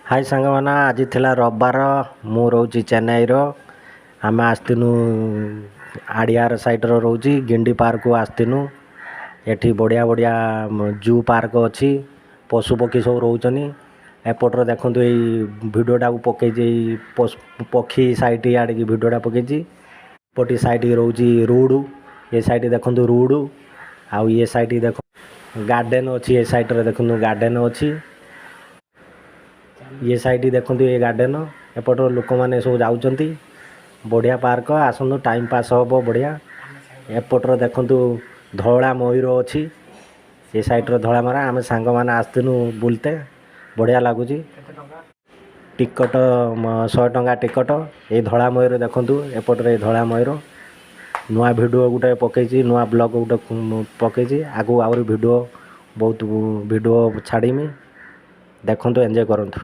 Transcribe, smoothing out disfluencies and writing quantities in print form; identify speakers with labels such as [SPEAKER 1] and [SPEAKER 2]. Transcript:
[SPEAKER 1] हाय सांगमाना आज थिला रविवार मु रोची चेन्नई रो आम आसनु आड़ियार साइड रो रोची गिंडी पार्क को आसनु एठी बढ़िया बढ़िया जू पार्क अच्छी पशु पक्षी सब रोचनी एपटर देखु भिडियोटा को पकई पक्षी साइट आड़ की भिडियोटा पकई पटी साइड रोची रोड ये साइड देखु रोड आउ ये साइड देख गार्डन अच्छी ये साइड देखु गार्डन अच्छी ये साइड देखु ये गार्डन एपट लोक मैंने सब जाऊँच बढ़िया पार्क आसतु टाइम पास हम बढ़िया एपटर देखु धला मयूर अच्छी ये साइड धला मारा आम सांग मैंने आसनु बुलते बढ़िया लगुच टिकट 100 टंका टिकट ये धला मयूर देखु एपटे धला मयूर नुआ भिडियो गोटे पकई नुआ ब्लॉग गोटे पकई आगू आहरी भिडियो बहुत भिडियो छाड़ीमी देखु एंजॉय करंतु।